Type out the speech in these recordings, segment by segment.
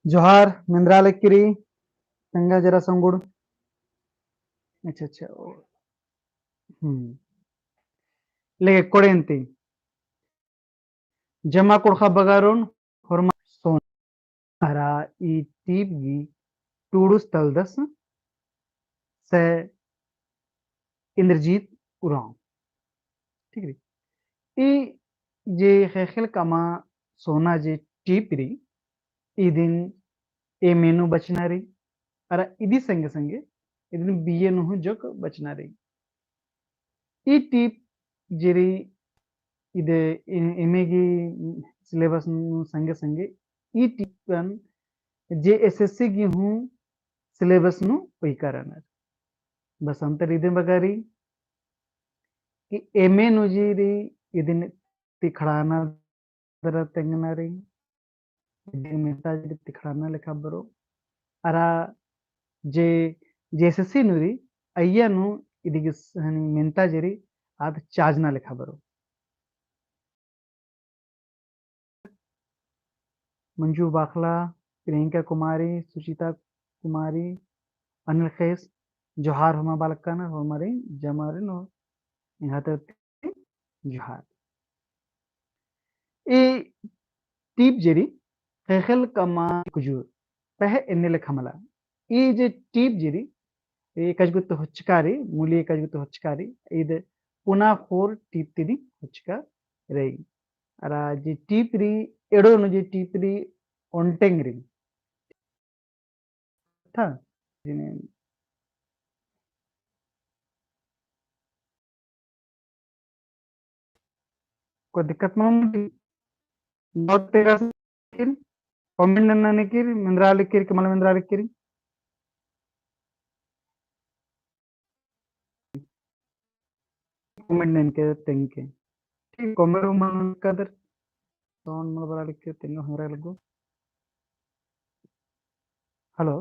ಜೋಹಾರ್ ಮಿಂದ್ರಾಲಕ್ಕಿರಿ ತಂಗ ಜರ ಸಂಗುಡು अच्छा अच्छा लेके कोडेंती जमा कुड़खा बगारून horma son ara i tipgi टूडूस तलदस से इंद्रजीत उराव ठीक है ई जे खेखल कमा सोना जे टीपरी ई दिन ए मेनू बचनारी अरा इदी संगे संगे इदिन बिये नुहु जोक बचनारी ई टीप जेरी इदे एमेगी सिलेबस नु संगे संगे ई टीपन जे एसएससी की हूँ सिलेबस नु पईकारनर बस अंतर इदे बगारी कि एमे नुजीरी इदिन तिखड़ाना दर तेंगनारी इदिन मेहताजी तिखड़ाना लेखा बरो अरा जे जेएसएससी नुरी अय्यनु इदिगे मेहताजरी आद चाजना लेखा बरो मंजू बाखला प्रियंका कुमारी सुचिता कुमारी अनिल खेस जोहार हमा बालकाना हमारे जमारे नो यहाँ तक जोहार ए टीप जेरी खेखल कमा कुजूर पह एन्नेले खमला ई जे टीप जेरी ए कजगुत होचकारी मूली कजगुत होचकारी इद पुना फोर टीप तिदी होचका रही अरा जे टीप री एडो नो जे टीप री ओंटेंग री था जिने कोई दिक्कत नहीं बहुत तेरा कमेंट नन्ना किर मिंद्राल किर कमल मिंद्राल किर कमेंट नन के तेंके ठीक कमेंट मन कदर तोन मन बरा लिख के तेंगे हमरा लगो हेलो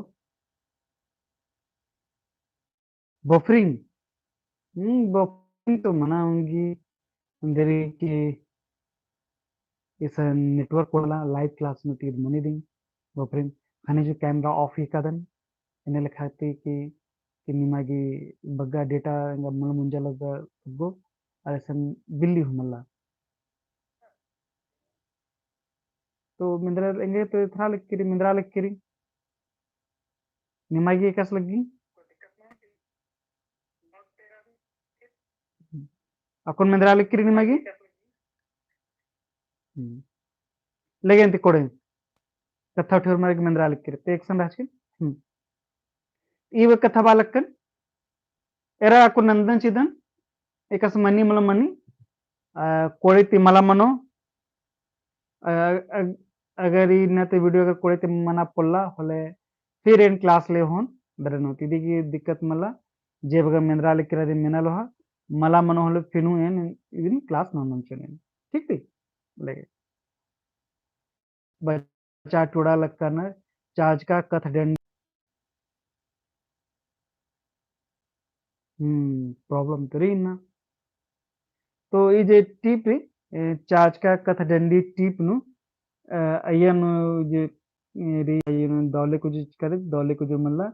बफरिंग बफरिंग तो मनाऊंगी अंदर की इस नेटवर्क वाला लाइव क्लास में तीर मनी दिन बफरिंग खाने जो कैमरा ऑफ ही कदन इन्हें लिखाते कि निमागी बग्गा डेटा मल मुंजा लगा गो असन बिल्ली हमला तो मिंद्रा लेंगे तो इतना लिख करी मिंद्रा लिख करी निमागी कस लगी अकुन मिंद्रा लिख करी निमागी लेगे अंत कोड़े कथा ठोर मारे मिंद्रा लिख करी ते एक संग राशि इव कथा बालकन एरा अकुन नंदन चिदन एकस मनी मल मनी कोड़ी ती मला मनो अगर इन ते वीडियो अगर कोड़ी ती मना पोल्ला होले फिर इन क्लास ले होन बरनो तिदी की दिक्कत मला जे बगा मिंद्रा लिख करी मिना लोहा मला मनो होले फिनु एन इदिन क्लास नॉन चलेन ठीक थी लेगे बच्चा टूड़ा लगता न चार्ज का कथ डंड प्रॉब्लम तो रही ना तो ये जे टीप चार्ज का कथ डंडी टीप नु अयन जे री अयन दौले को जो करे दौले को जो मल्ला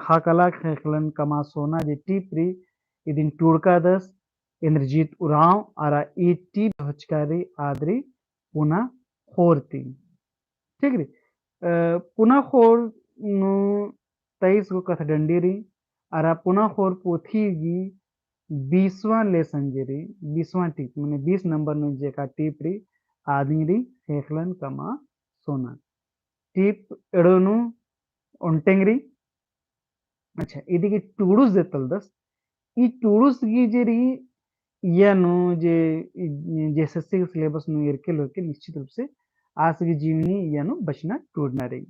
हाकला खेखलन कमा सोना जे टीप री इदिन टूड़का दस इंद्रजीत उराव आरा ई टीप हचकारी आदरी पुना होरती ठीक री पुना खोर नु 23 को कथ डंडी री अरा पुना खोर पोथी गी 20वां लेसन जेरी 20वां टीप मैंने 20 नंबर नु जेका टीप री आदमी री हेखलन कमा सोना टीप एडोनु ओंटेंगरी अच्छा इदिगी टूडूस दे तलदस ई टूडूस गी जेरी यानो जे जेएसएससी सिलेबस नु इरके लोके निश्चित रूप से आज की जीवनी यानो बचना टूटना रही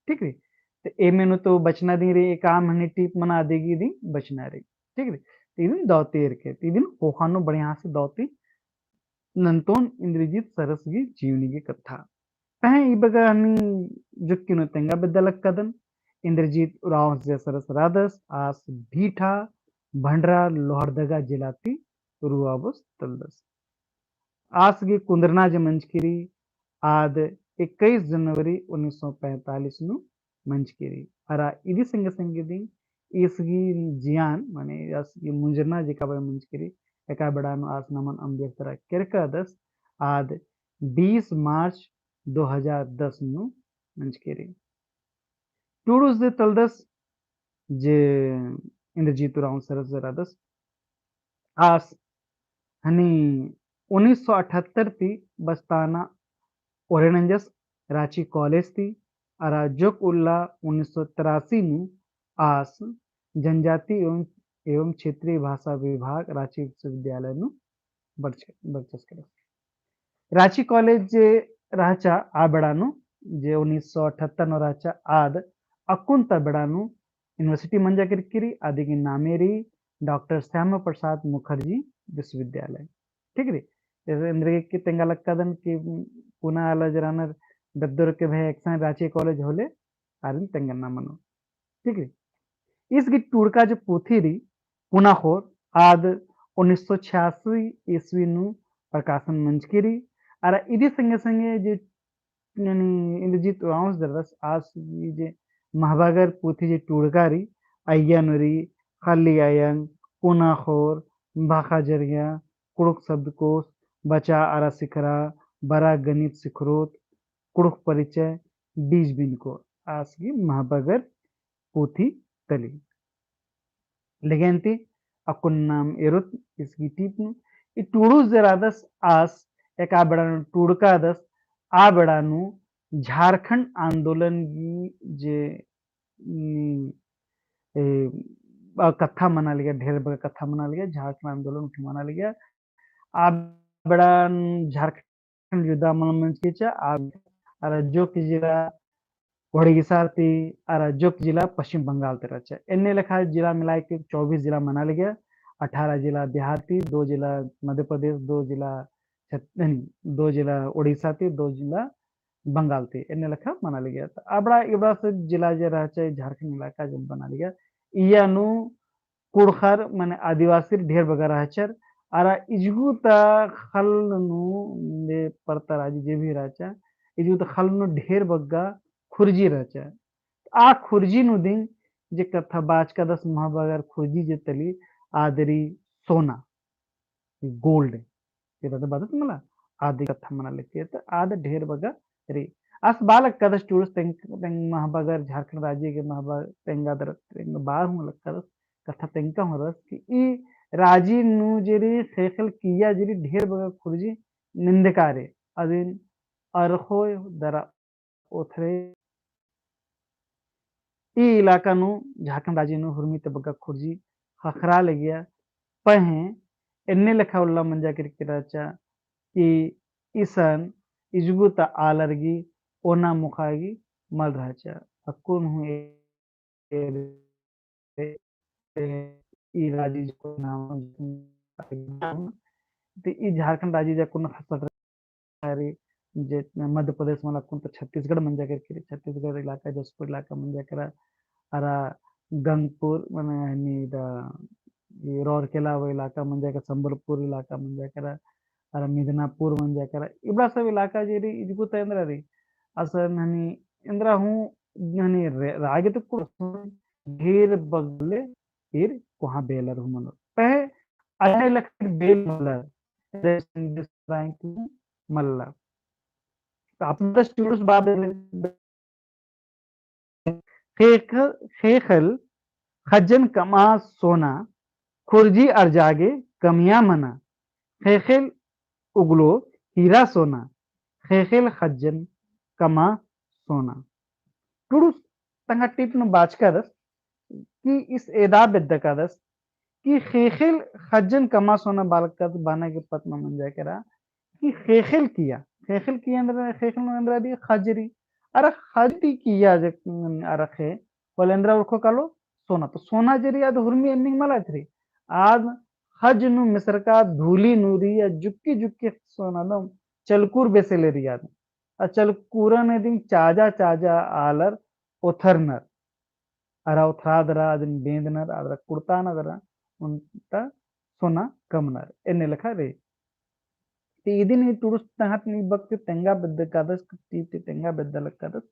ठीक है तो ए मेनू तो बचना दी रही एक आम हनी टिप मना देगी दी बचना रही ठीक है तीन दौती इरके तीन होखानो बढ़िया से दौती नंतोन इंद्रजीत सरस की जीवनी की कथा पह इबगा हनी जुक्किनो तेंगा बदलक कदन इंद्रजीत उराव जे सरस रादस आस भीठा भंडरा लोहरदगा जिलाती रुआबस तलदस आस की कुंदरना जे मंचकिरी आद 21 ಜನವರಿ 1945 मंचकेरी अरा इदी संग संगीदी इसगी जियान माने असगी मुंजरना जेका बा मंचकेरी एका बड़ानो आस नमन अम्बेडकर केरका दस आद 20 मार्च 2010 नु मंचकेरी टूडूस दे तलदस जे इंद्रजीत राव सरस आस हनी 1978 थी बस्ताना ओरेनंजस रांची कॉलेज थी अरा जोक उल्ला 1983 में आस जनजाति एवं क्षेत्रीय भाषा विभाग रांची विश्वविद्यालय में बर्चस करे रांची कॉलेज जे राचा आ बड़ानु जे 1978 नो राचा आद अकुंता बड़ानु यूनिवर्सिटी मंजा किरकिरी आदि की नामेरी डॉक्टर श्यामा प्रसाद मुखर्जी विश्वविद्यालय ठीक है जैसे इंद्र की तेंगा लक्कादन की पुना आला जरानर बेद्दुर के भाई एक्सन रांची कॉलेज होले आरिन तेंगन्ना मनो ठीक है इसकी टूरका जो पोथी री पुना होर आद 1986 ईस्वी नु प्रकाशन मंच की री अरा इदी संगे संगे जे यानी इंद्रजीत रावस दरदस आज जे महाबागर पोथी जे टूरकारी अय्यनुरी खाली आयन पुना होर भाखा जरिया कुड़ुक शब्दकोश बचा आरा सिखरा बरा गणित सिखरोत कुड़ुक परिचय बीज बिनको आसगी महाबागर पोथी तली लेगेंती अकुन नाम एरुत इसकी टीपनु टूडू जरादस आस एक आबड़ानु टूडकादस आबड़ानु झारखंड आंदोलन की जे कथा मना लिया ढेर बड़ा कथा मना लिया झारखंड आंदोलन की मना लिया आप बड़ा झारखंड युद्ध मंच के चा आप जो की जिला ओडिशा थी जोक जिला पश्चिम बंगाल ते रचा एने लेखा जिला मिला के 24 जिला मना लिया 18 जिला बिहार थी 2 जिला मध्य प्रदेश 2 जिला ओडिशा थी 2 जिला बंगाल थी एने लेखा मना लिया था अबड़ा इबड़ा से जिला जे रचा झारखंड इलाका जब बना लिया इयानु कुड़खर माने आदिवासी ढेर बगा रहचर आरा इजगुता खल नु दे परता राजी जे भी राचा इजगुता खल नु ढेर बग्गा खुर्जी रचा आ खुर्जी नु दिन जे कथा बाज का दस महाबागर खुर्जी जे तली आदरी सोना गोल्ड ये तो बात मला आदि कथा मना लेती है तो आद ढेर बगा रे अस बालक कदस टूरिस्ट तेंग महाबागर झारखंड राज्य के महाबागर तेंगादर तेंग बार हूं लगता कथा तेंका हो रस कि ई राजी नु जेरी फेखल किया जेरी ढेर बगा खुर्जी निंदकारे अदिन अरखो दरा ओथरे ಈ ಇಲಾಖಾನು झारखंड राज्य हुरमी तबका खुर्जी खखरा ले गया पहे एन्ने लेखा उल्ला मंजा किरकिराचा कि इसन इजगुता आलरगी ओना मुखागी मल रहचा अकुन हूँ ई राजी को नाम ते ई झारखंड राज्य जा कुन खसत रे जे मध्य प्रदेश मला कुन तो छत्तीसगढ़ मंजा करके छत्तीसगढ़ इलाका जसपुर इलाका मंजा करा अरा गंगपुर माने ये रौरकेला वो इलाका मंजा का संबलपुर इलाका मंजा करा अरा मिदनापुर मंजा करा इबड़ा सब इलाका जे री इजगु तेंद्रा री असन हनी इंद्रा हूँ हनी रागे तो कुछ ढेर बगले फिर वहाँ बेलर हूँ मनो पह अने लख बेल मलर मल्ला तो अपना स्टूडेंट्स बाब खेखल खजन कमा सोना खुर्जी अर्जागे कमिया मना खेखल उगलो हीरा सोना खेखल खजन कमा सोना टुडुस तंगा टिप न बाचकादस कि इस एदा बेद्दकादस कि खेखल खजन कमा सोना बालकत बाना के पत्मा मंजा करा कि खेखल किया अंदर खेखल अंदर दी खजरी अरे खजरी किया जे अरखे वलेंद्रा उरखो कालो सोना तो सोना जरी आद हुरमी एनिंग मला थरी आद हज नु मिस्र का धूली नूरी या जुक्की जुक्की सोना दम चलकूर बेसे ले रिया आ चलकूरा ने दिन चाजा चाजा आलर ओथरनर अरा उथरादरा अदिन बेंदनर अदरा कुर्ता नदरा उनता सोना कमनर एने लेखा रे ती idin I turus tahat ni bakti tenga bedekadas ti tenga bedalakadas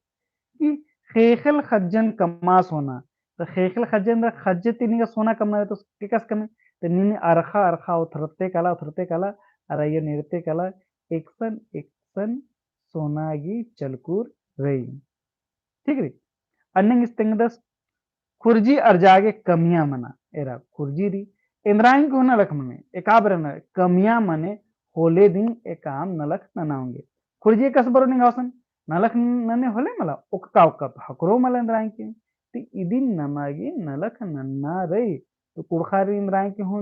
कि खेखल खज्जन कमा सोना तो खेखल खज्जन खज्जे तिनी सोना कमा तो किkas kami तो नीनी arha उथरते काला अरय निर्ते काला एकसन सोनागी चलकूर रई ठीक है अन्नंग इस्तेंगदस खुर्जी अर्जागे कमिया मना एरा खुर्जी री इंद्राइन को न लख मने एकाबर न कमिया मने होले दिन एकाम नलख ननाऊंगे खुर्जी कस बरो निगासन नलख नने होले मला उक्का उक्का हकरो मला इंद्राइन की ती इदिन नमागी नलख नन्ना रे तो कुड़खारी इंद्राइन की हूँ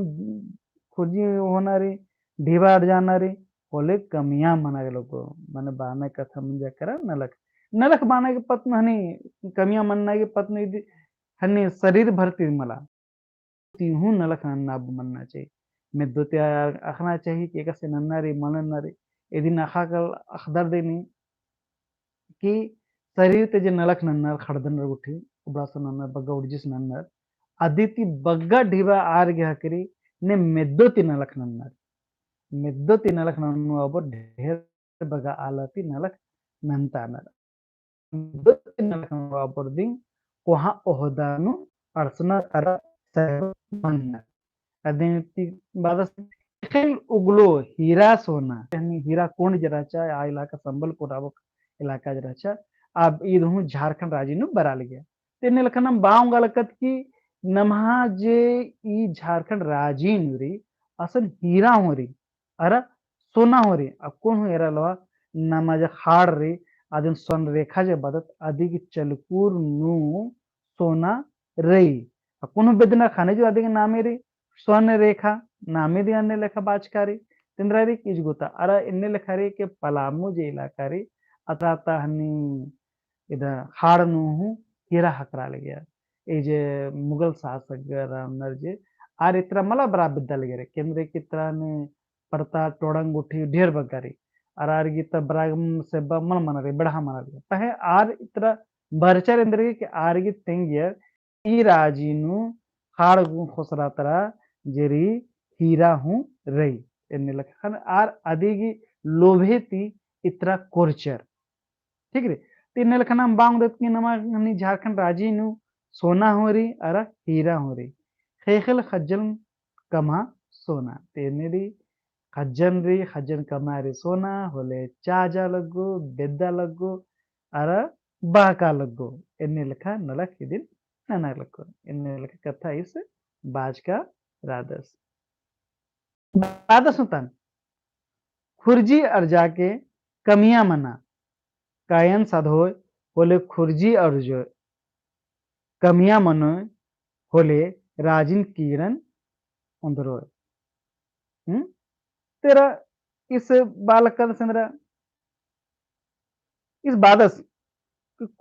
खुर्जी होना रे ढीबा जाना रे होले कमिया मना के लोगो मने बाने कथा मुंजा करा नलख नलख बाना के पत्न हनी कमिया मनना के पत्न हन्नी शरीर भरती मला तीहू नलख नन्ना मनना चाहिए मैं दो त्यार अखना चाहिए कि एक से नन्ना रे मनन रे यदि नखा कल अखदर देनी कि शरीर ते जे नलख नन्ना खड़दन उठी उब्रास नन्ना बग्गा उड़जिस नन्ना अदिति बग्गा ढीबा आर गे हकरी ने मेद्दोती नलख नन्ना मेद्दोती नलख नन्नु अब ढेर बगा आलती नलख नंता नर मेद्दोती नलख नन्नु अब दिन कोहा ओहदानु अरसना अरा सह मनना अदिति बादस खेल उगलो हीरा सोना यानी हीरा कोण जराचा आ इलाका संबलपुर आवक इलाका जराचा अब इदहु झारखंड राज्य नु बराल गया तेने लखनम बाव गलकत की नमहा जे ई झारखंड राज्य नुरी असन हीरा हो री अरा सोना हो री अब कौन हो एरा लवा नमाज हाड़ रे आदिन सोन रेखा जे बदत आदि की चलकूर नु सोना रई अब कौन बेदना खाने जो आदि के नामे रे स्वर्ण रेखा नामे अन्य लेखा बाचकारी तिंद्रारी किज गोता अरा इन्ने लेखारी के पलामू जे इलाकारी अत्राता हनी इधर हाड़ नु हीरा हकरा ले गया ए जे मुगल शासक रामनर जे आर इतना मला बरा बिद्दल गेरे केंद्र की तरह ने पड़ता टोड़ंग उठी ढेर बगारी आर गीत ब्रागम से मल मना रे बड़ा मना रे पहे आर इतना बरचर इंद्र के आर गी तेंगियर ई राजीनु हाड़ गु खोसरा तरा जेरी हीरा हूँ रई एने लखन आर अदिगी लोभे ती इतरा कोरचर ठीक रे तीन लखन हम बांग देत की नमा हनी झारखंड राज्य नु सोना हो री अरा हीरा हो री खेखल खज्जल कमा सोना तेने री खज्जन कमा रे सोना होले चाजा लगो बेद्दा लगो अरा बाका लगो एने लखा नलख दिन नना लगो एने लखा कथा इस बाज का रादस रादस उतन खुर्जी अर्जा के कमिया मना कायन साधोय होले खुर्जी अर्जो कमिया मनो होले राजिन किरण अंदरोय तेरा इस बालकल संद्रा इस बादस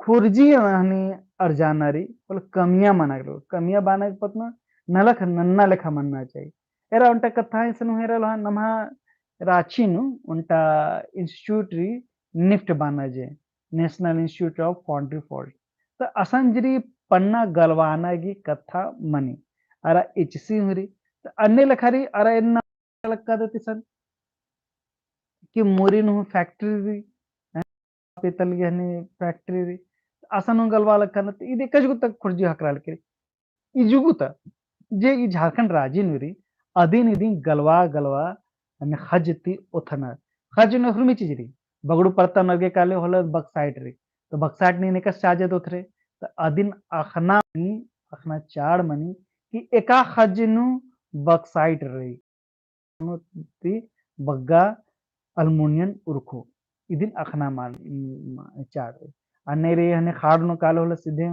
खुर्जी हनी अर्जानारी बोले कमिया मना लो कमिया बाना पतना नलख नन्ना लेखा मनना चाहिए एरा उनटा कथा इसनु हेरा लो नमहा रांची उनटा इंस्टीट्यूट री निफ्ट बाना जे नेशनल इंस्टीट्यूट ऑफ फॉन्ट्री फॉल्ट तो असंजरी पन्ना गलवाना की कथा मनी अरा इचसी हुरी तो अन्य लखारी अरा इन्ना लक्का देती सन कि मोरिन फैक्ट्री री पीतल गहनी फैक्ट्री री असनु गलवा लक्का इदे कजगु तक खुर्जी हकराल के इजुगुता जे ई झारखंड राज्य नुरी अधीन इदिन गलवा गलवा અને ખજતી ઓથના ખજ નો હૃમી ચીજરી બગડુ પડતા નગે કાલે હોલે બક્સાઇટ રી તો બક્સાઇટ ની નિકસ ચાજે દોથરે તો અદિન અખના ચાડ મની कि एका खज नु बक्साइट रही ती बग्गा अल्मुनियन उरखो इदिन अखना माल चाड रही अन्ने रे हने खाड़ नो काले होले सीधे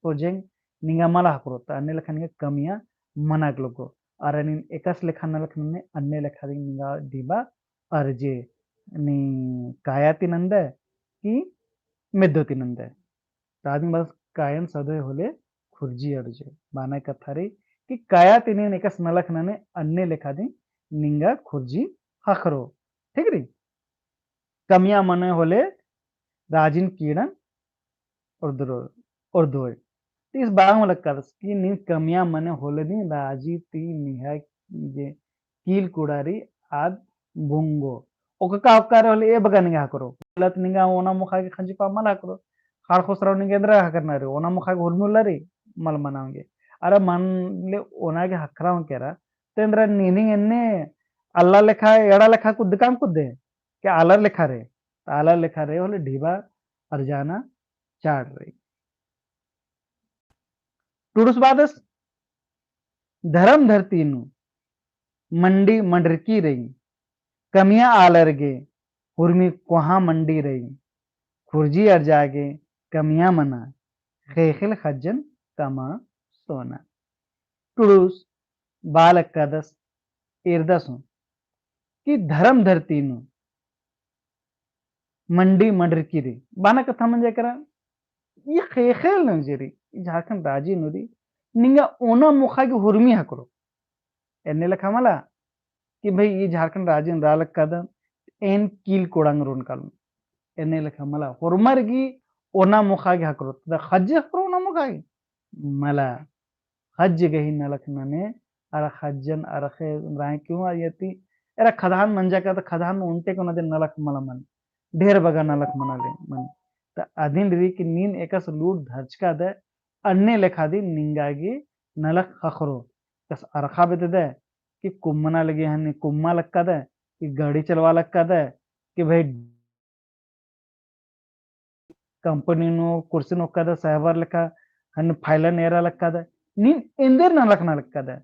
तो जेंग निंगा मला हकरो त अन्ने लखन के कमिया मनाक लोगो अरनिन एकस लेखन लखन अन्य लेखारी निगा दिबा अर्जे नि कायाति नंद की मेद्दोति नंद तादिन बस कायन सदय होले खुर्जी अर्जे बाना कथारी कि कायाति ने एकस नलख नने अन्य लेखादी निंगा खुर्जी हखरो ठीक री कमिया मने होले राजिन कीड़न और दो इस बाग में लगता कि नी कमिया मने होले दी राजी ती निहा जे कील कुड़ारी आद बुंगो ಒಕಕ ಅವಕಾರವಲ್ಲಿ ಏ ಬಗನಿಗೆ ಹಾಕರು ಲತ್ ನಿಂಗ ಓನ ಮುಖಾಗಿ ಖಂಜಿಪ ಮಲ ಹಾಕರು ಹಾಡ್ ಖುಸ್ರಾವ್ ನಿಂಗೆ ಎದ್ರ ಹಾಕರ್ನಾರಿ ಓನ ಮುಖಾಗಿ ಹುರ್ನುಲ್ಲರಿ ಮಲ್ ಮನಾವಂಗೆ ಅರ ಮನ್ಲೆ ಓನಾಗೆ ಹಕ್ರಾವ್ ಕೆರ तेंद्रा नीनी एन्ने अल्लाह लेखा एड़ा लेखा कुद काम कुदे के आलर लेखा रे होले ढीबा अर्जाना चाड़ रही टुडुस बादस धर्म धरती नु मंडी मंडरकी रही कमिया आलरगे हुर्मी कोहा मंडी रही खुर्जी अर्जागे कमिया मना खेखिल खज्जन कमा सोना टुडुस बालकदस इरदसु कि धर्म धरती नु मंडी मंडरकी रही बाना कथा म्हणजे करा ये खेखेल नजरी झारखंड राजी नुरी निंगा ओना मुखागी हुर्मी हाकरो एन्ने लखमला कि भाई ये झारखंड राजी रालक कद एन कील कोडांग रोन काल एन्ने लखमला हुर्मरगी ओना मुखागी हाकरो द खज्ज हाकरो ओना मुखागी मला खज्ज गही नलखनने अर खज्जन अरखे राय क्यों आयती एरा खदान मंजा का तो खदान उनटे को नदे नलख मला मन ढेर बगा नलख मनाले मन त अधीन री कि नीन एकस लूट धर्चका दे अन्य लेखादी निंगागी नलख खखरो कस अरखा बेते दे कि कुम्मना लगे हने कुम्मा लक्का दे कि गाड़ी चलवा लक्का दे कि भाई कंपनी नो कुर्सी नो कदा साहबर लका हन फाइलन एरा लक्का दे नीन इंदर नलख ना लक्का दे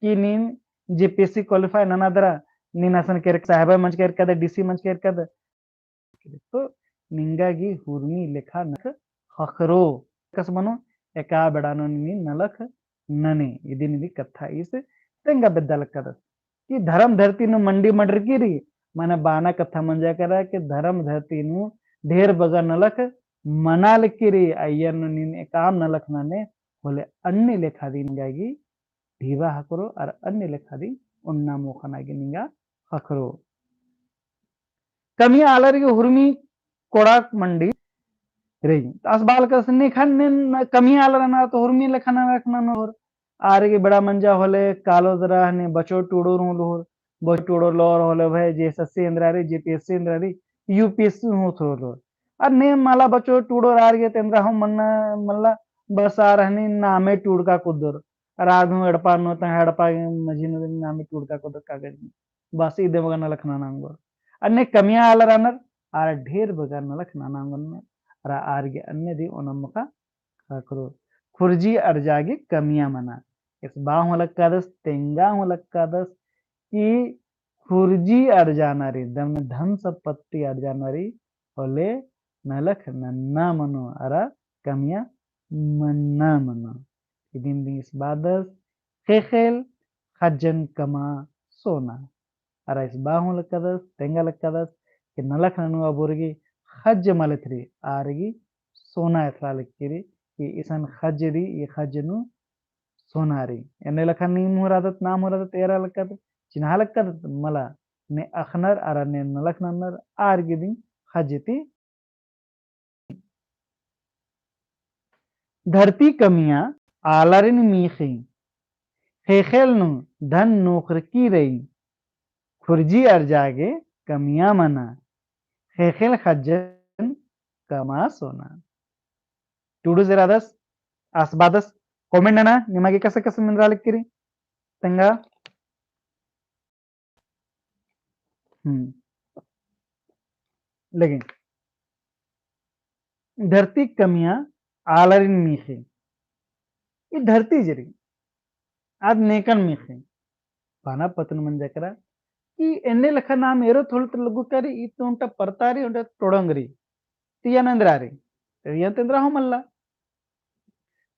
कि नीन जेपीएससी क्वालिफाई ननादरा नीन असन केर साहब मंच केर कदा डीसी मंच केर कदा तो निंगागी हुर्मी लेखा नख हखरो कस मनो एका बेडानो नि नलख नने इदी निदी कथा इस तेंगा बेद्दल कद कि धर्म धरती नु मंडी मडर कीरी माने बाना कथा मंजा करा कि धर्म धरती नु ढेर बगा नलख मनाल कीरी अयन निन एकाम नलख नने बोले अन्य लेखा दी निंगागी ढीवा हकरो और अन्य लेखा दी उन्ना मोखनागी निंगा हकरो कमी आलरगी हुर्मी कोडाक मंडी रही अस बाल कसने खन कमी आलरना तो हुर्मी लेखना रखना नोर आरगे बड़ा मंजा होले कालो जरा ने बचो टूडो लोर बचो टूडो लोर होले भाई जेएसएससी इंद्रारी जेपीएससी इंद्रारी यूपीएससी हो थो लोर और ने माला बचो टूडो आरगे तेंद्रा हम मन्ना मल्ला बस आ रहनी नामे टूड का कुदर राधु एडपा नो ता एडपा मजीनो नामे टूड का कुदर कागज बस इदे मगन लखना नांगो अन्य कमिया आलरानर आर ढेर बगा नलखना नांगन रा आरगे अन्य दी ओनमका खरो खुर्जी अर्जागी कमिया मना इस बाह लक्कादस तेंगा लक्कादस कि खुर्जी अर्जानारी दम धन संपत्ति अर्जानारी होले नलख नन्ना मनो अरा कमिया मन्ना मनो इदिन दी इस बादस खेखेल खज्जन कमा सोना अरा इस बाह लक्कादस तेंगा लक्कादस कि नलख ननु अबुरगी खज्ज मलथरी आरगी सोना एथरा लक्कीरी कि इसन खज्जरी ये खज्जनु सोनारी एने लखन नी मुरादत नाम मुरादत एरा लक्कत चिन्हा लक्कत मला ने अखनर अरा ने नलख नन्नर आरगिदी खज्जती धरती कमिया आलरिन मीखी खेखेल नु धन नौकर की रही खुर्जी अर्जागे कमिया मना खेखेल खज्जन कमा सोना टूडू जरादस आसबादस कमेंट ना निमागे कसे कसे मिनराल किरी तंगा लेकिन धरती कमिया आलरिन मीखे ये धरती जरी आज नेकन मीखे पाना पतन मन जकरा कि एने लखा नाम एरो थोड़ तो लगु करी इ तो उंटा परतारी उंटा तोडंगरी तियानंद्रारी तियंतंद्रा हो मल्ला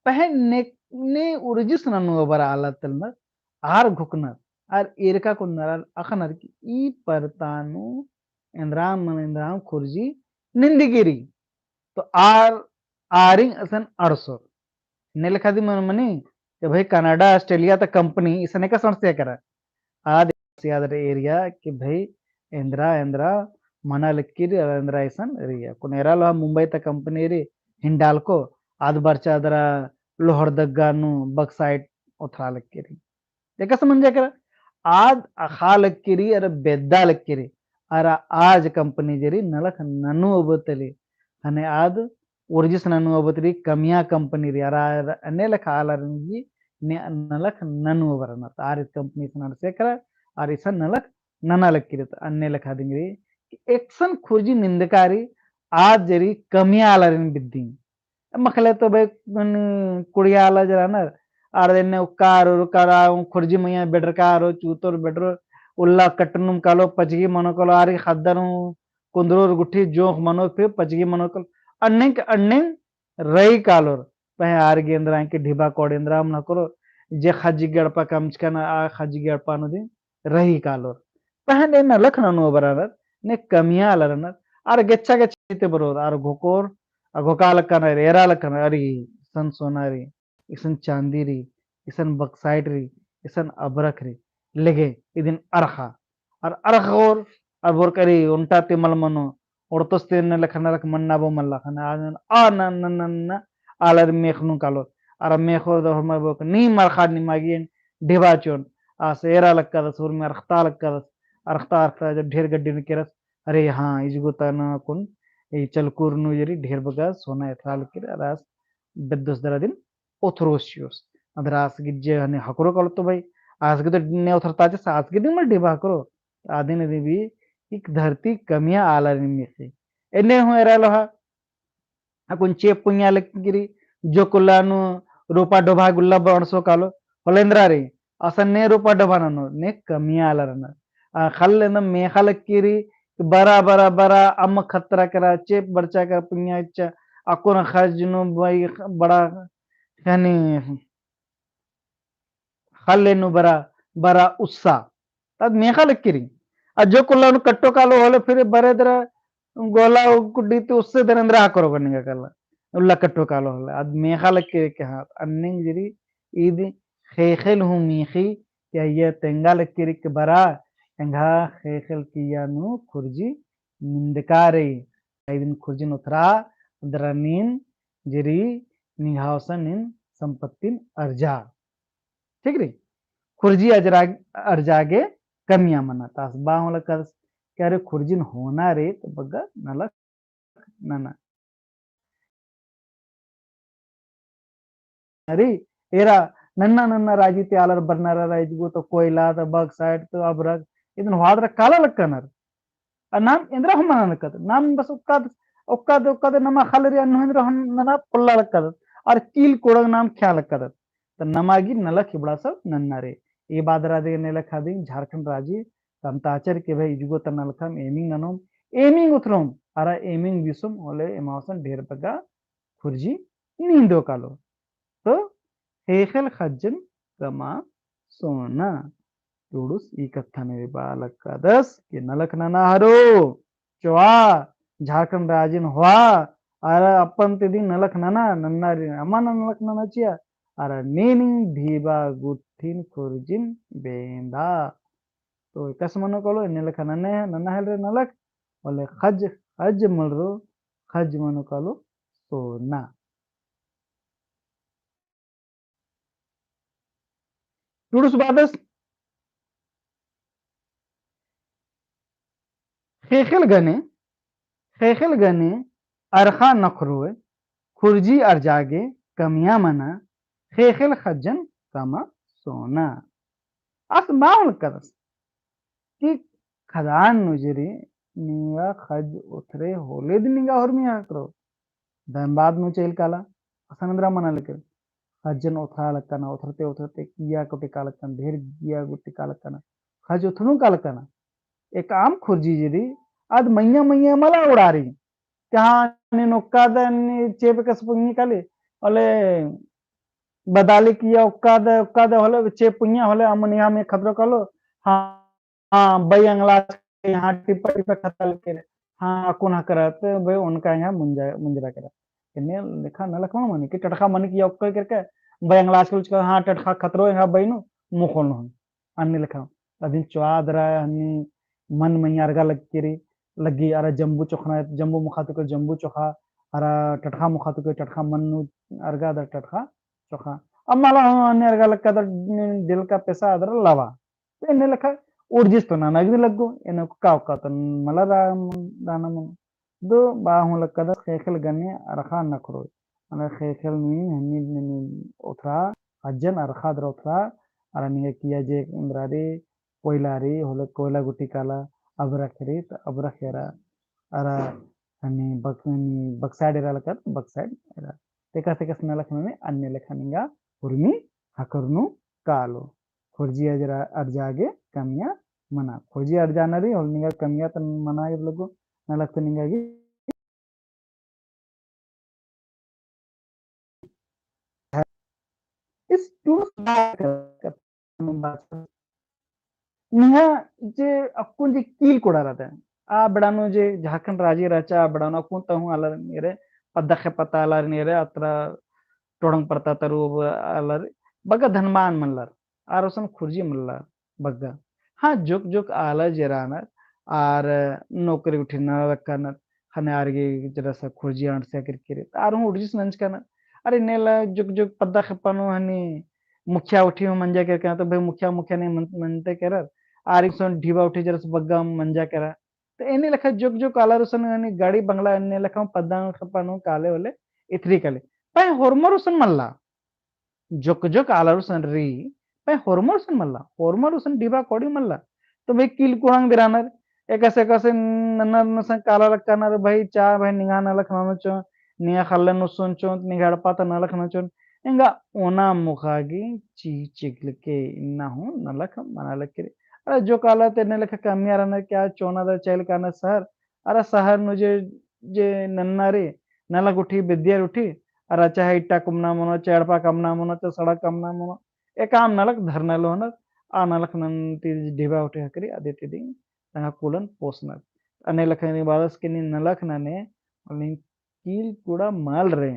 पहे ने उर्जिस ननु बर आलतल आर घुकनर आर एरका को नरल अखनर की ई परतानु इंद्राम मन इंद्राम खुर्जी निंदिगिरी तो आर आरिंग असन अड़सो ने लिखा दी मन मनी कि भाई कनाडा ऑस्ट्रेलिया तक कंपनी इसने का संस्था करा आद याद एरिया कि भाई इंद्रा इंद्रा मना लिखिरी इंद्रा इसन एरिया कुनेरा लो मुंबई तक कंपनी री हिंडाल्को आद बर्चा दरा लोहरदग्गानु बक्साइट उथरा लक्कीरी याका समझ करा आद अखा लक्कीरी अरे बेद्दा लक्कीरी अरा आज कंपनी जरी नलक ननु अबतली हने आद उर्जिस ननु अबतरी कमिया कंपनी री अरा अने लख आलरंगी ने नलक ननु अबरना आर कंपनी सनर सेकर आर इसन नलक नना लक्किरत अन्ने लख आदिंगरी एक्सन खुर्जी निंदकारी आज जरी कमिया आलरिन बिद्दी मखले तो भाई कुड़ियाला जरा आड़देने उक्कारो रुकारा खुर्जी मैया बेटर कारो चूतोर बेटर उल्ला कट्टनुम कालो पचगी मनोकलो आरी खद्दनु कुंद्रोर गुठी जोख मनो फिर पचगी मनोकल अन्ने रई कालोर पहे आर गेंद्रा के ढिबा कोडेंद्रा न करो जे खजी गड़पा कमचकन आ खजी गड़पा नो दिन रही कालोर पहे ने न लखननु बराबर ने कमिया लरनर आर गेच्छा गेच्छते बरोर आर घोकोर घोकालकन रेरालकन अरी सन सोनारी इसन चांदीरी इसन बक्साइटरी इसन अबरखरी लेगे इदिन अरखा और अरखोर अबोर करी उन्टा तिमल मनो ओरतोस्ते न लखना लख मन्ना बो मल्ला खना आ न न न न आलर मेखनु कालो अर मेखो दो हम बो नी मरखा नी मागिन ढेबाचोन आ सेरा लक्का दस उर में अरखता अरखता जब ढेर गड्डी ने केरस अरे हाँ इजगो तना कुन ಈ ಚಲ್ಕೂರ್ನು ಜರಿ ಢೇರ್ ಬಗ ಸೋನಾ ಎಥಾಲಕಿರ ರಾಸ್ ಬೆದ್ದೋಸ್ ದರ ದಿನ್ ओथरोसियोस अदर आसगिज्जे हने हकरो कल तो भाई आसगे तो ने उथरता जे आसगे दिन में डिबा करो आदिन देवी एक धरती कमिया आला में से एने हो एरा लोहा अकुन चे पुण्या लगिरी जो कुलानु रूपा डोभा गुल्ला बणसो कालो होलेंद्रा रे असन्ने रूपा डोभा ननो ने कमिया आला रन खल्ले न मेखा लगिरी बरा बरा बरा अम खतरा करा चेप बरचा का पुण्या इच्छा अकुन खजनु भाई बड़ा यानी हल्लेनु बरा बरा उत्सा तद मेखा लक्किरी अजो कुल्ला कट्टो कालो होले फिर बरे दर गोला कुड्डी तो उससे दर हाकरो बनेगा कल उल्ला कट्टो कालो होले अद मेखा लक्किरी के हाथ अन्ने जिरी ईद खेखेल हूँ मीखी क्या ये तेंगा लक्किरी के बरा तेंगा खेखेल किया नु खुर्जी निंदकारे दिन खुर्जी नुथरा दरनीन जिरी निहावसन इन संपत्तिन अर्जा ठीक रे खुर्जी अजरा अर्जागे कमिया मना तास बावल कर क्या रे खुर्जिन होना रे तो बग्गा नलक नना अरे एरा नन्ना नन्ना राजी ते आलर बर्नरा राजगो तो कोयला तो बग साइड तो अबरग ಇದನ್ನ ಹೋದ್ರ ಕಾಲ ಲಕ್ಕನರ್ ನಾಮ್ ಇಂದ್ರ ಹಮ್ಮನ ಲಕ್ಕದ ನಾಮ್ ಬಸ್ ಒಕ್ಕದ ನಮ್ಮ ಖಲರಿ ಅನ್ನು ಇಂದ್ರ ನನ ಪುಲ್ಲ ಲಕ್ಕದ और कील कोड़ग नाम ख्याल लक्कद तो नमागी नलक हिबड़ा सब नन्नारे ये बादरा दे ने लखा दी झारखंड राजी तमताचर के भाई जुगो तना लखम एमिंग ननोम एमिंग उथरोम अरा एमिंग विसुम ओले एमावसन ढेर बगा खुर्जी नींदो कालो तो हेखल खज्जन कमा सोना टूडुस ई कथा ने बालक का दस के नलक नना हरो चवा झारखंड राजिन हुआ अरे अपन ते दिन नलक नना नन्ना रे अमन नलक नना चिया अरे नीनी धीबा गुठिन खुर्जिन बेंदा तो कस मनो कलो नलक नने नन्ना हल रे नलक बोले खज खज मलरो खज मनो कलो सोना टूडुस बादस खेखल गने अरखा नखरुए खुर्जी अर्जागे कमिया मना खेखल खज्जन कमा सोना अस माउल करस कि खदान नुजरी निया खज उथरे होले दिनिगा हरमिया करो धनबाद नु चेल काला असनंद्रा मना लेकर खज्जन उथरा लकना उथरते उथरते किया कोटे कालकन ढेर किया गुटी कालकना खज उथनु कालकना एक आम खुर्जी जिरी अद मैया मैया मला उड़ारी क्या ने नोक्काद चेप कसपुंगी काले ओले बदाली किया उक्काद होले चेप पुंया होले अमनिया में खतरो कलो हाँ हाँ बई अंगला यहाँ टिप्पा टिप्पा खतल के हाँ कुन करत भाई उनका यहाँ मुंजरा करा इन्हें लिखा न लखमा मनी कि टटखा मनी किया उक्का करके बई अंगला के हाँ टटखा खतरो यहाँ बई नु मुखोल न अन्य लिखा अदिन चौदरा हनी मन मैया अर्गा लग के लगी अरे जम्बू चोखना जम्बू मुखातु के जम्बू चोखा अरे टटखा मुखातु के टटखा मन्नु अर्गा दर टटखा चोखा अब माला अन्य अर्गा लग का दिल का पैसा अदर लवा तो इन्हें लिखा ಊರ್ಜಿಸ್ತು ನನಗದು ಲಗ್ಗು ಏನು ಕಾವ್ಕಾತ ಮಲ daanamun do baahun lakada khaykhal ganni arkhan nakro ana khaykhal ni otra ajan arkhad rotra arani kiya je indrari koilari hole koila guti kala abrakhri abrakhera ara ani bakni bakside ralakar bakside era teka teka snalakhnani anne lekhaninga urmi hakarnu kalo khurji ajra arjage kamya mana khurji arjanari holninga kamya tan mana iblugo nalaktaninಗಾಗಿ is too निहा जे अक्कुन जे कील ಕೊಡಾರದೆ ಆ ಬಡಾನು जे झाकन राजी राचा बड़ानो कुंत हूं अलर नेरे पद्दखे पता अलर नेरे अत्र टोडंग पड़ता तरु अलर बगा धनमान मल्लर आरोसन खुर्जी मल्लर बग्गा हाँ जुक जुक आला जेरानर आर नौकरी उठिना रखनर हने आरगे जरासा खुर्जी आंट से किरकिरे आर हूं उड़जिस नंच कनर अरे नेला जुक जुक पद्दखे पनो हनी मुखिया उठी मंजा के तो भाई मुखिया मुखिया नहीं मनते करर आरिसन ढीबा उठी जरस बग्गा मंजा करा तो एने लेखा जुग जुग कालारुसन गाड़ी बंगला एने लेखा पद्दा खपानो काले होले इथरी कले पै होर्मरुसन मल्ला जुक जुक आलारुसन री पै होर्मरुसन मल्ला होर्मरुसन ढीबा कोडी मल्ला तो भाई किल कुहांग बिरानर एकसे एकसे नन्नर नसन काला लक्कानर भाई चा भाई निगाना लखनानो चो निया खल्ले नुसन चो निगाड़ पाता न लखना चो इंगा ओना मुखागी ची चिगलके इन्ना हूं नलख मनालके अरे जो काला तेने लेखा कमियारना क्या चोनादा चैल काना सहर अरे सहर नुजे जे नन्नारे नलक उठी विद्यार उठी अरे चाहे इट्टा कुमना मनो चेड़पा कमना मनो तो सड़क कमना मनो ए काम नलक धरना लोनर आ नलक नंती ढिबा उठी हकरी आदित्य दिन तंगा कुलन पोसनर अने लखनी बादस के नी नलक नने कील ಕೂಡ ಮಾಲ್ರೆ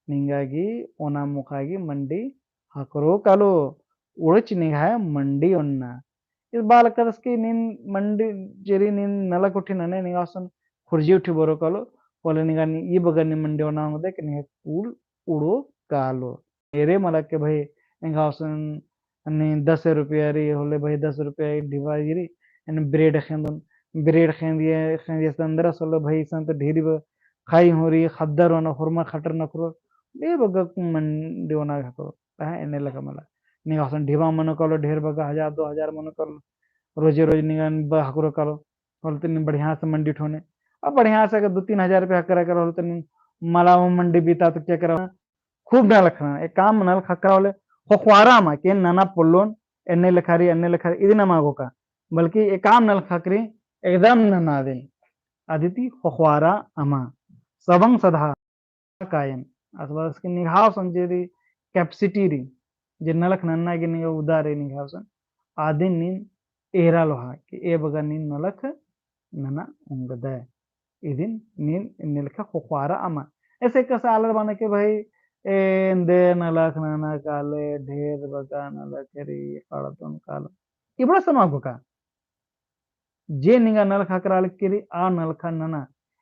ನಿಂಗಾಗಿ ಒನ ಮುಖಾಗಿ ಮಂಡಿ ಹಾಕರೋ ಕಾಲು ಉಳಚ್ ನಿಗಾಯ ಮಂಡಿ ಒನ್ನ इस बाल कदस की नीन मंडी जेरी नीन नला कुठी नने निगासन खुर्जी उठी बोरो कालो बोले निगानी ये बगन मंडी होना होदे कि निगा कूल उड़ो कालो मेरे मला के भाई निगासन ने 10 रुपया री होले भाई 10 रुपया डिवाइरी एन ब्रेड खेंदिए अंदर सोलो भाई संत ढेरी खाई हो रही खद्दर होना हुरमा खटर नखरो ये बगा मंडी होना खतो एने लगा मला निगासन ढिबा मनो कालो ढेर बगा 1000 2000 मनो कालो रोजे रोज निगन हकरो करो बोलते नहीं बढ़िया से मंडी ठोने अब बढ़िया से अगर 2-3 हजार रुपया करा करो बोलते नहीं मला वो मंडी बीता तो क्या करा खूब ना लखना एक काम नल खकरा वाले खोखवारा मा के नाना पुल्लोन एन्ने लखारी इदिना मागो का बल्कि एक काम नल खकरी एकदम नना दे अदिति खोखवारा अमा सबंग सधा कायम अथवा उसकी निगाह संजेरी कैपेसिटी री जे नलख नन्ना के निगाह उदारे निगाह सन आदिन नीन era loha कि ए बगा नीन नलख नना उंगदा इदिन नीन निलखा खोख्वारा अमा ऐसे कैसे आलर बने के भाई दे नलख नना काले ढेर बगा नलख री काड़तन कालो इबड़ा समागो का जे निंगा नलख हकराल केरी आ नलखा नना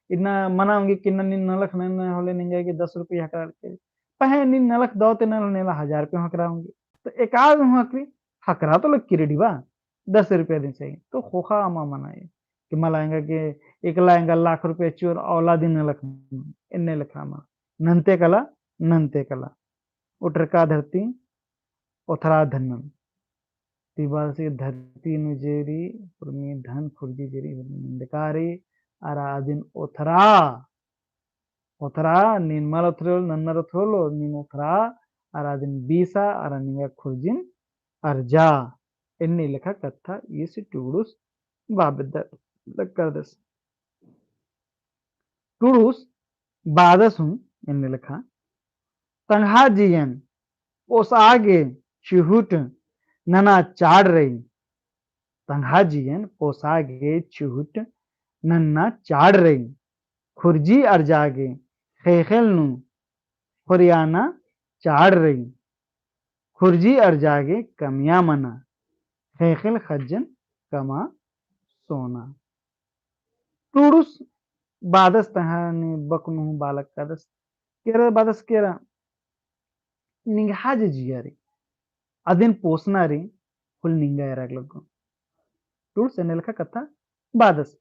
इतना मनाऊंगी कि नीन नलख नना होले निंगा कि 10 रुपये हकराल केरी पहे नीन नलख दौते नल नेला 1000 रुपये हकराऊंगी तो एक आध हकरी हकरा तो लग किरेडी बा 10 रुपया दिन चाहिए तो खोखा अमा मनाए कि मलाएंगा कि एक लाएंगा लाख रुपया चोर औलादी न लख इन्ने लखा मा नंते कला उठरका धरती उथरा धनन तिबार से धरती नुजेरी पुरमी धन खुर्जी जेरी निंदकारी आरादिन उथरा उथरा निर्मल उथरोल नन्नर उथरोलो निन उथरा आरादिन बीसा आरानिंगा खुर्जिन अर्जा ಎನ್ನಿ ಲೆಕ್ಕ ಕತ್ತ ಈಸಿ ಟೂಡುಸ್ ಬಾಬೆದ್ದ ಲೆಕ್ಕದಸ್ ಟೂಡುಸ್ ಬಾದಸುಂ ಎನ್ನಿ ಲೆಕ್ಕ ತಂಹಾಜಿಯನ್ ओस आगे चिहुट नना चाड़ रही तंहाजियन ओस आगे चिहुट नन्ना चाड़ रही खुर्जी अर्जागे खेखेल नु खुरियाना चाड़ रही खुर्जी अर्जागे कमिया मना खेखेल खज्जन कमा सोना टूडुस बादस तहानी बकनु बालक कदस केरा बादस केरा निंगाज जियारी अदिन पोसनारी फुल निंगा एराग लगो टूड्स एने लेखा कथा बादस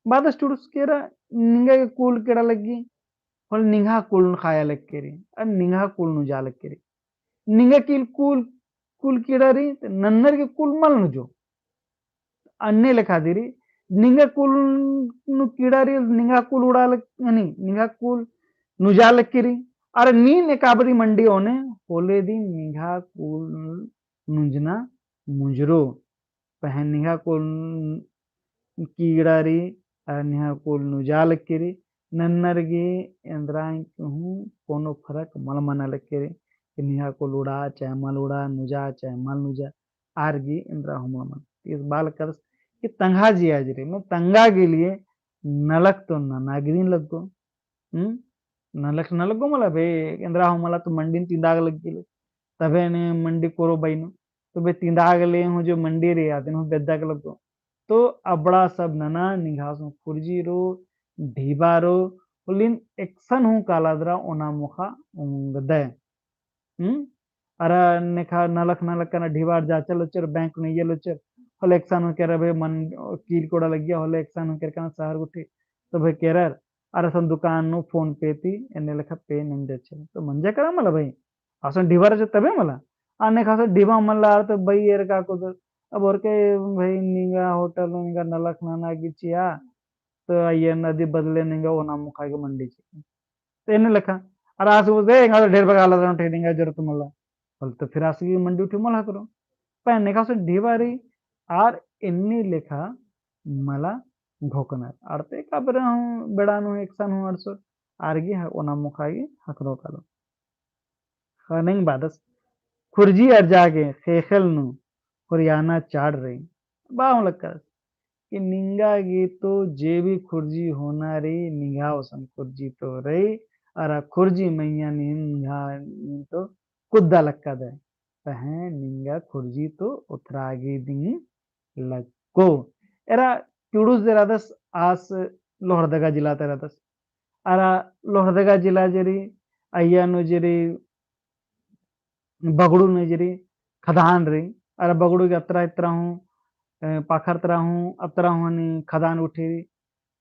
बादस टूड्स केरा निंगा के कूल केड़ा लगी ಹೊಲ್ ನಿಂಗ ಕುಲ್ನ ಖಾಯಲಕ್ಕೆರಿ ಅದ್ ನಿಂಗ ಕುಲ್ನು ಜಾಲಕ್ಕೆರಿ ನಿಂಗ ಕಿಲ್ ಕೂಲ್ ಕುಲ್ ಕಿಡರಿ ನನ್ನರ್ಗೆ ಕುಲ್ ಮಲ್ನು ಜೋ अन्य लिखा दीरी निंगा कुल नु कीड़ारी निंगा कुल उड़ाल नहीं निंगा कुल नुजाल किरी अरे नी ने काबरी मंडी ओने होले दी निंगा कुल नुजना मुजरो पहन निंगा कुल कीड़ारी निहा कुल नुजाल किरी नन्नरगे इंद्राई कहूँ कोनो फरक मल मना लक्केरी कि निहा कुल उड़ा चाहे मल उड़ा नुजा चाहे मल नुजा आरगी इंद्रा हम मन इस बाल कर कि तंगा जी आज रे मैं तंगा के लिए नलक तो नागिरीन लग गो नलक मला बे इंद्रा हम मला तो मंडी तींदाग लग गेले तबे ने मंडी कोरो बैनो तो बे तींदाग ले हूँ जो मंडी रे आते हूँ बेद्दा के लग गो तो अबड़ा सब नना निघासों खुरजी रो ढीबा रो लिन एक्शन हूँ कालाद्रा ओना मुखा गदे अरा नेखा नलक नलक कना ढीबार जा चलो चर बैंक ने ये लो चर होले एक्शन हो केरा बे मन कील कोड़ा लग गया होले एक्शन हो केरा शहर उठी तो भाई केरर अरे सन दुकान नु फोन पे ती एने लेखा पे नंदे चल तो मंजा करा मला भाई असं ढीबार जो तबे मला आने खासो ढीबा मला तो भाई एर का को अब और के भाई निंगा होटल निंगा नलक नाना गिचिया तो ये नदी बदले निंगा ओना मुखा के मंडी तो एने लेखा अरे आसु दे इंगा ढेर बगाला ट्रेडिंग जरूरत मला तो फिर आसगी मंडी उठी मला करो पहने का ढीबारी आर एन्नी लेखा मला घोकनार आरते का बेरा हूँ बेड़ानु एक्शन हूँ अड़सो आरगी ओना मुखागी हकरो कालो खनिंग बादस खुरजी अर जागे खेखल नु खुरियाना चाड़ रही बाहु लक्का कि निंगा गी तो जे भी खुरजी होना रे निंगा ओसन खुरजी तो रही अरा खुरजी मैया निंगा तो कुद्दा लक्का दे पहन निंगा खुरजी तो उतरागी दिन लगको एरा टूडूस दे रादस आस लोहरदगा जिला ते रादस अरा लोहरदगा जिला जरी अय्या नो जरी बगड़ू ने जरी खदान रे अरा बगड़ू के अतरा इतरा हूँ पाखर तरा हूँ अतरा हूँ नी खदान उठी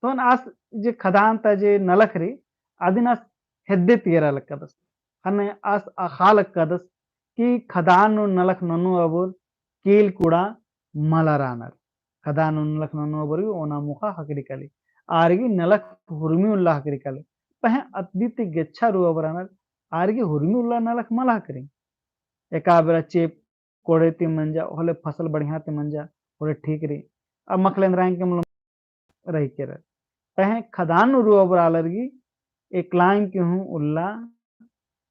तो आस जे खदान ता जे नलख रे आदिन आस हेद्दे तीरा लक्कदस हने आस आखा लक्कदस कि खदान नलख ननु अबुर कील कुड़ा मलरानर खदान नलख ननु अबुर ओना मुखा हकरी कली आरगी नलख हुरमी उल्ला हकरी कली पहे अद्दिति गेच्छा रु अबरानर आरगी हुरमी उल्ला नलख मला हकरी एका बेरा चेप कोड़े ती मंजा होले फसल बढ़िया ती मंजा होले ठीक री अब मखलेंद्र राय के मतलब रही के पहे खदान रु अबरालरगी एक लाइन के हूँ उल्ला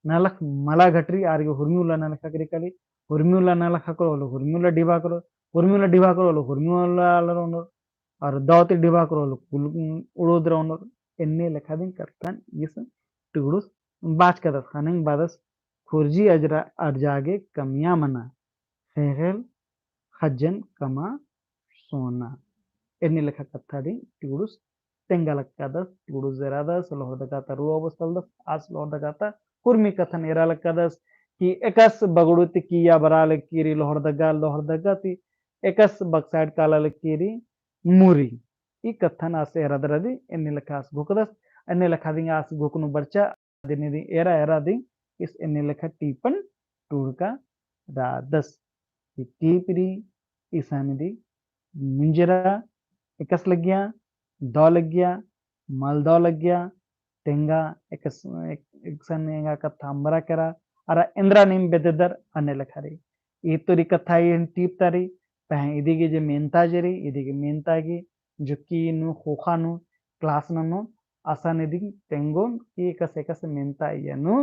नलख मला घटरी आरगे हुर्म्युला नलख हकरी कली हुर्म्युला नलख हकरो लो हुर्म्युला डिबा करो लो हुर्म्युला अलरोनो और दावती डिबा करो लो कुल उड़ोद्रोनो एन्ने लेखा दिन करतन इस टुगुडुस बाच कदस खानिंग बादस खुरजी अजरा अर्जागे कमिया मना खेल खज्जन कमा सोना एन्ने लेखा कथा दिन टुगुडुस तेंगलक्कादस टुगुडुस जरादस लोहदगाता रुअबस्तलदस आस लोहदगाता कुर्मी कथन एराल कदस कि एकस बगड़ुत किया बराल कीरी लोहरदगा ती एकस बक्साइड कालाल कीरी मुरी ई कथन आसे एरादरदी एन्ने लखास घुकदस एन्ने लखा दिंग आस घुकनु बर्चा दिने दी एरा दी इस एन्ने लखा टीपन टूरका रादस कि टीपरी ईसानी दी मुंजरा एकस लग गया दौ लग गया मल दौ लग गया तेंगा एकसनेगा कथांबरा करा अरा इंद्रा निम बेददर अने लखारी इतोरी कथाई टीप तारी पह इदिगे जे मेंता जरी इदिगे मेंता गी जुकी नु खोखा नु क्लास ननु आसान इदिग तेंगोन की एकस मेंता यनु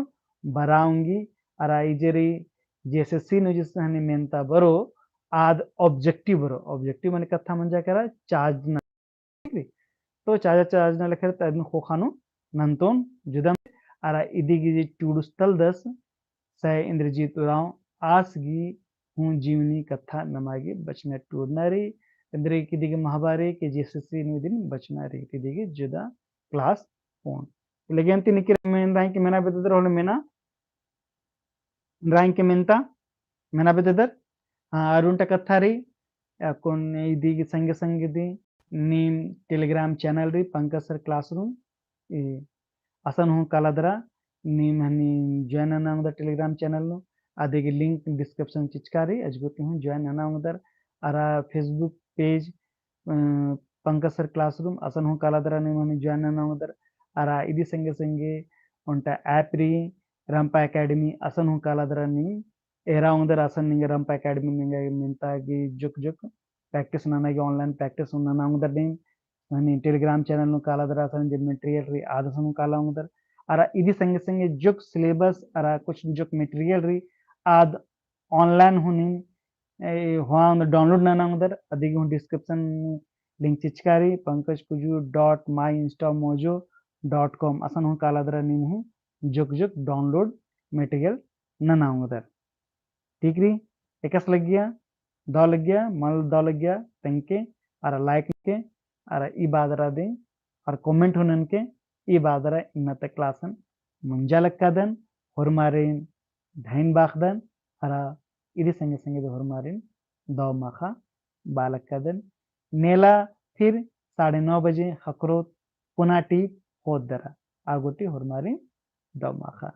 बराऊंगी अरा इजरी जैसे सी नु जिस हने मेंता बरो आद ऑब्जेक्टिव माने कथा मंजा करा चार्ज ना तो चार्ज ना लखर तदन खोखा नु नंतोन जुदम अरा इदिगी टूडुस्तल दस सह इंद्रजीत राव आसगी हूँ जीवनी कथा नमागी बचना टूरनारी इंद्र की दिगे महाभारी के जीससी दिन बचना री दिगे जुदा क्लास फोन लेकिन ती निकिर में राई के मेना बेदर होले मेना राई के मेनता मेना बेदर अरुण कथा री కొన్ని ఇది సంగ సంగిది नीम टेलीग्राम चैनल री पंकज सर क्लासरूम ಈ ಅಸನ್ ಹೂ ಕಲದ್ರ ನೀಮ್ ಹನಿ ಜಾಯಿನ್ ಅನಾಮದ ಟೆಲಿಗ್ರಾಮ್ ಚಾನಲ್ ನು ಅದಕ್ಕೆ ಲಿಂಕ್ ಡಿಸ್ಕ್ರಿಪ್ಷನ್ ಚಿಚ್ಕಾರಿ ಅಜ್ಗುತಿ ಹೂ ಜಾಯಿನ್ ಅನಾಮದರ್ ಅರ Facebook page Pankaj sir classroom असन हूँ कलादरा नहीं मनी ज्वाइन अनामदर अरा इदी संगे संगे उनटा ऐप री रंपा एकेडमी असन हूँ कलादरा नहीं एरा उंदर असन निंगे रंपा एकेडमी निंगे मिंता की जुक जुक प्रैक्टिस नाना की ऑनलाइन प्रैक्टिस नाना उंदर नहीं आणि टेलिग्राम चॅनल नु कालादरा असन जे मटेरियल री आदसन काला उंदर अरा इदी संगे संगे जुक सिलेबस अरा कुछ जुक मटेरियल री आद ऑनलाइन हुनी हुआ डाउनलोड नाना उंदर अदिगी हूँ डिस्क्रिप्शन लिंक चिचकारी pankajkuju.myinstamojo.com असन हूँ कालादरा नीम हूँ जुक जुक डाउनलोड मटेरियल नाना उंदर ठीक री एकस लग गया दो लग गया मल दो लग गया तंके अरा लाइक के अरा ई बादरा दे और कमेंट हुनन के ई बादरा इन्नते क्लासन ಮುಂಜಾಲಕ್ಕದನ್ ಹೊರಮಾರಿನ್ ಧೈನ್ ಬಾಖದನ್ ಅರ इदी संगे संगे ಹೊರಮಾರಿನ್ दो मखा बालकदन नेला फिर 9:30 बजे हकरोत पुना टी होदरा आगोटी ಹೊರಮಾರಿನ್ दो मखा